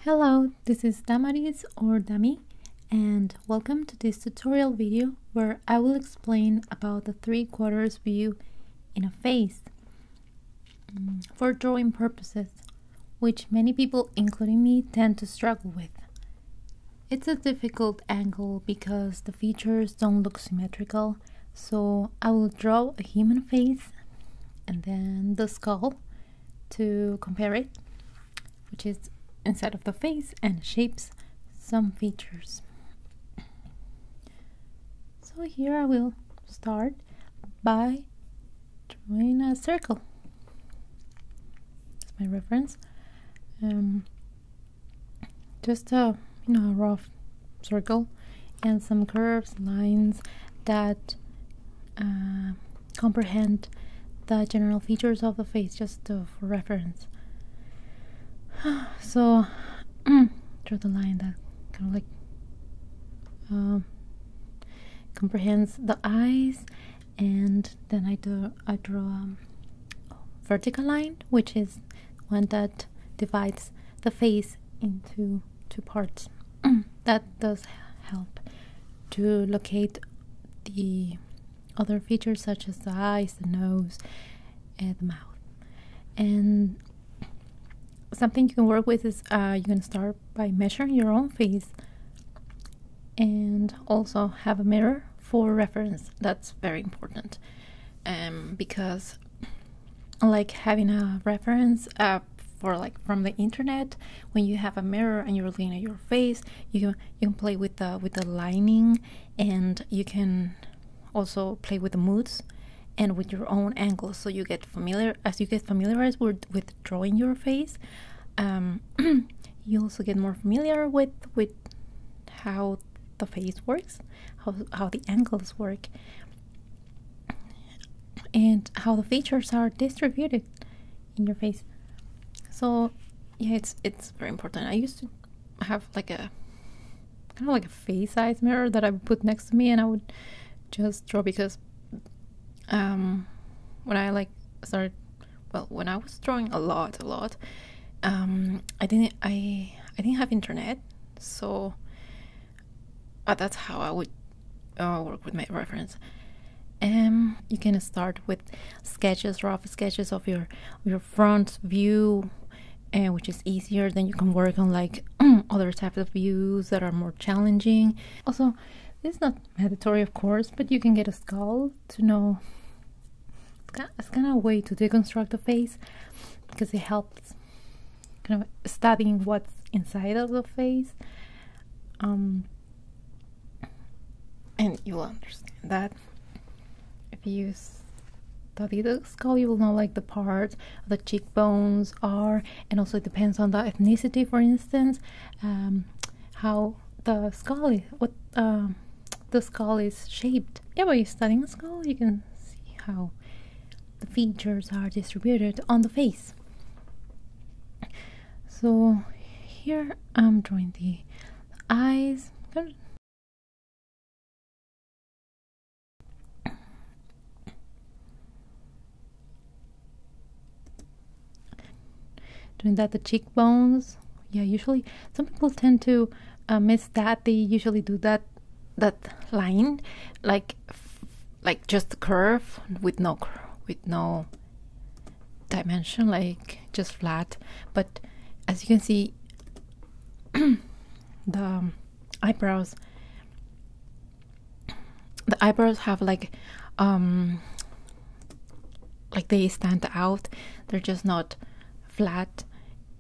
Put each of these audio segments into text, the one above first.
Hello, this is Damaris or Dami, and welcome to this tutorial video where I will explain about the 3/4 view in a face for drawing purposes, which many people, including me, tend to struggle with. It's a difficult angle because the features don't look symmetrical, so I will draw a human face and then the skull to compare it, which is inside of the face and shapes some features. So here I will start by drawing a circle. That's my reference. Just a rough circle and some curves, lines that comprehend the general features of the face, just for reference. So draw the line that kind of like comprehends the eyes, and then I draw a vertical line, which is one that divides the face into two parts. That does help to locate the other features such as the eyes, the nose, and the mouth. And something you can work with is you can start by measuring your own face and also have a mirror for reference. That's very important, because unlike having a reference from the internet, when you have a mirror and you're looking at your face, you can play with the lining, and you can also play with the moods and with your own angles, so you get familiarized with drawing your face. You also get more familiar with how the face works, how the angles work, and how the features are distributed in your face. So yeah, it's very important. I used to have like a kind of like a face size mirror that I would put next to me, and I would just draw, because when I when I was drawing a lot, I didn't have internet, so that's how I would work with my reference. You can start with sketches, rough sketches of your front view, which is easier. Then you can work on like other types of views that are more challenging. Also, this is not mandatory, of course, but you can get a skull to know. It's kind of a way to deconstruct the face, because it helps kind of studying what's inside of the face, and you will understand that if you study the skull. You will know like the parts the cheekbones are, and also it depends on the ethnicity, for instance, how the skull is, what the skull is shaped. Yeah, by studying the skull, you can see how the features are distributed on the face. So here I'm drawing the eyes. Doing that, the cheekbones. Yeah, usually some people tend to miss that. They usually do that line like just a curve with no dimension, like just flat. But as you can see, the eyebrows have like they stand out. They're just not flat,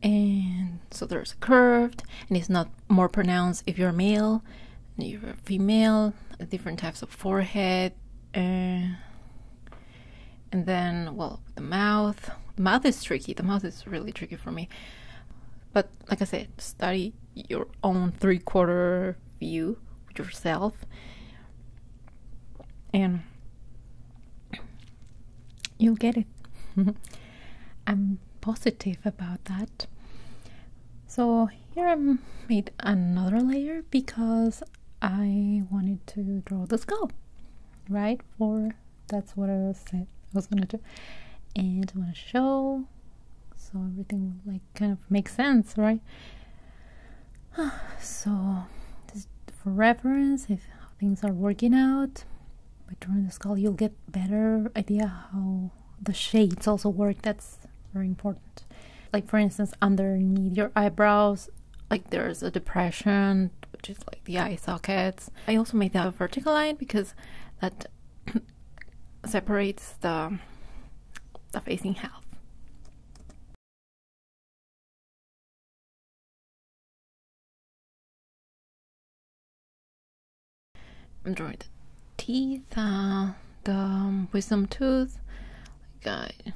and so there's curved, and it's not more pronounced if you're male. You're female, different types of forehead, and then, well, the mouth is tricky. The mouth is really tricky for me, but like I said, study your own 3/4 view with yourself, and you'll get it. I'm positive about that. So here I made another layer because I wanted to draw the skull, right? That's what I was gonna do, and I want to show so everything like kind of makes sense, right? So this for reference, if things are working out by drawing the skull, you'll get better idea how the shades also work. That's very important. Like for instance, underneath your eyebrows, like there's a depression, which is like the eye sockets. I also made that a vertical line because that separates the facing half. I'm drawing the teeth, the wisdom tooth. Like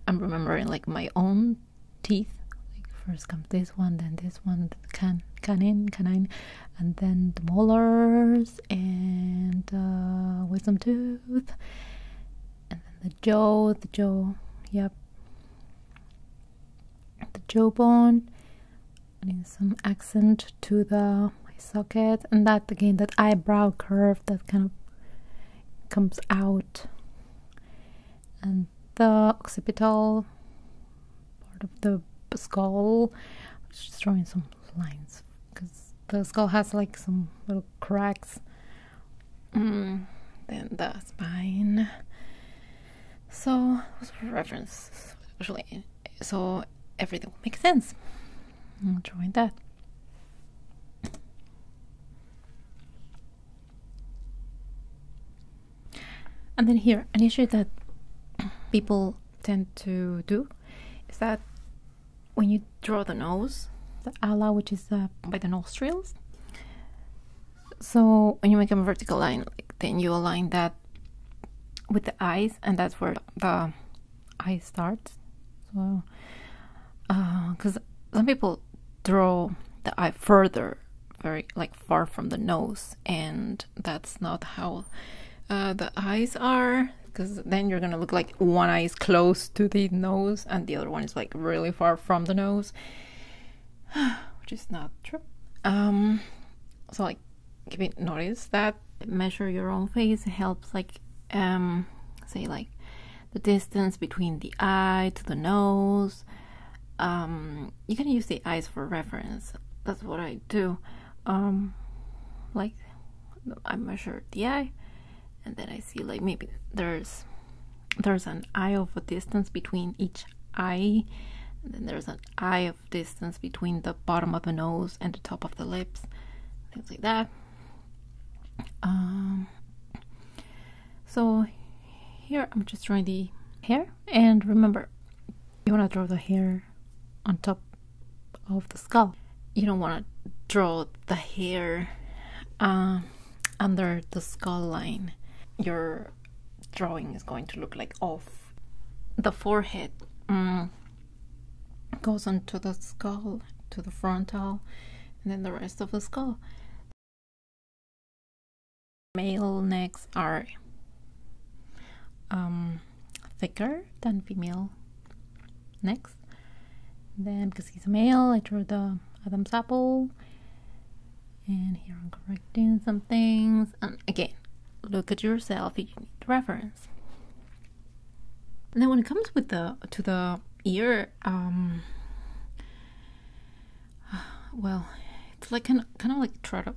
I'm remembering like my own teeth. Like first comes this one, then this one, canine, and then the molars and wisdom tooth, and then the jaw, yep, the jawbone, and some accent to the socket, and that again, that eyebrow curve that kind of comes out, and the occipital part of the skull. I was just drawing some lines because the skull has like some little cracks. Then the spine. So it was for reference actually, so everything will make sense. I'm drawing that. And then here, an issue that people tend to do is that when you draw the nose, the ala, which is by the nostrils, so when you make a vertical line, like, then you align that with the eyes, and that's where the eye starts. So, because some people draw the eye further, very like far from the nose, and that's not how the eyes are, because then you're gonna look like one eye is close to the nose and the other one is like really far from the nose, which is not true. So like, give it notice that measure your own face helps, like say like the distance between the eye to the nose. You can use the eyes for reference. That's what I do. Like I measure the eye, and then I see like maybe there's an eye of a distance between each eye, and then there's an eye of distance between the bottom of the nose and the top of the lips, things like that. So here I'm just drawing the hair, and remember, you want to draw the hair on top of the skull. You don't want to draw the hair under the skull line. Your drawing is going to look like off. The forehead goes onto the skull, to the frontal, and then the rest of the skull. Male necks are thicker than female necks. Then, because he's a male, I drew the Adam's apple, and here I'm correcting some things. And again, look at yourself if you need reference. And then when it comes with to the ear, well, it's like kind of like try to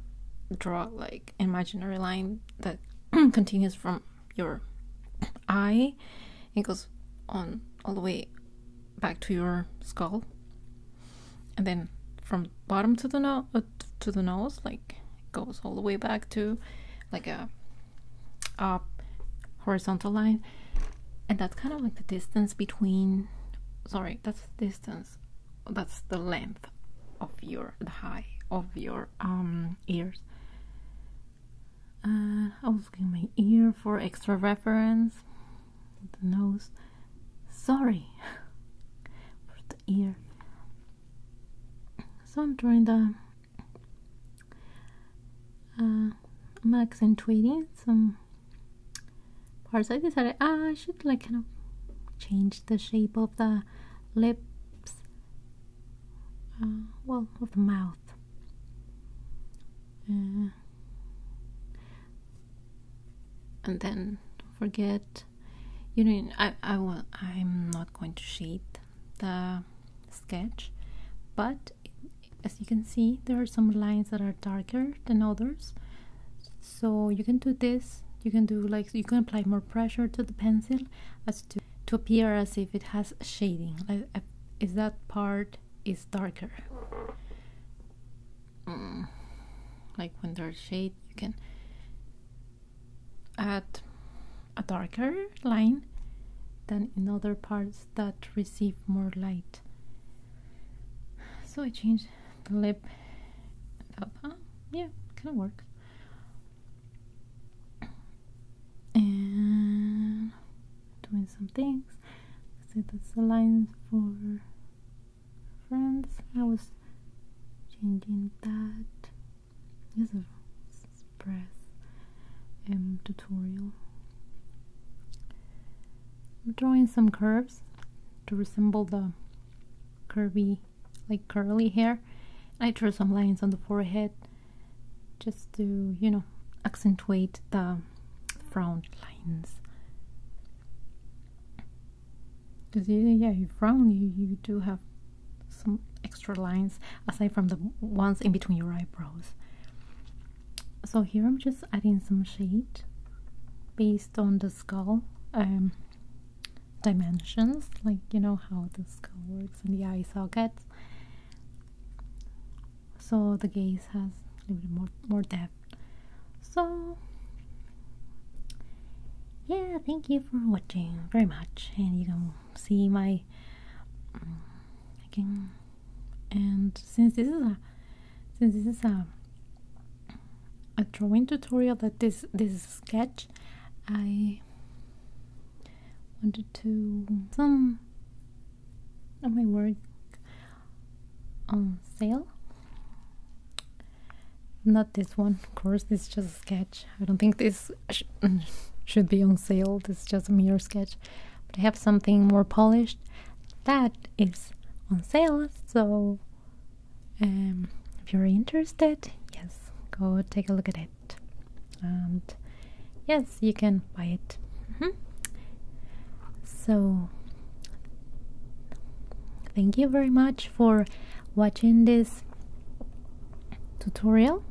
draw like imaginary line that continues from your eye. It goes on all the way back to your skull, and then from bottom to the nose, like it goes all the way back to like a horizontal line, and that's kind of like the distance between. Sorry, that's the distance. That's the length of the height of your ears. I was looking at my ear for extra reference. The nose. Sorry. For the ear. So I'm drawing the I'm accentuating some parts. I decided I should like kind of change the shape of the lips, well, of the mouth. And then don't forget, you know, I'm not going to shade the sketch, but as you can see, there are some lines that are darker than others. So you can do this. You can do like, you can apply more pressure to the pencil as to appear as if it has shading, like is that part is darker. Like when there's shade, you can add a darker line than in other parts that receive more light. So I changed the lip. Yeah, kind of works. And doing some things. So that's the lines for friends. I was changing that. This is a express tutorial. I'm drawing some curves to resemble the curvy, like curly hair. I drew some lines on the forehead just to, you know, accentuate the frown lines. Because you frown, you do have some extra lines aside from the ones in between your eyebrows. So here I'm just adding some shade based on the skull dimensions, like you know how the skull works and the eye sockets. So the gaze has a little bit more depth. So yeah, thank you for watching very much, and you can see my and since this is a drawing tutorial, that this is a sketch, I wanted to some of my work on sale. Not this one, of course, this is just a sketch. I don't think this should be on sale. This is just a mere sketch, but I have something more polished that is on sale. So if you're interested, yes, go take a look at it, and yes, you can buy it. So thank you very much for watching this tutorial.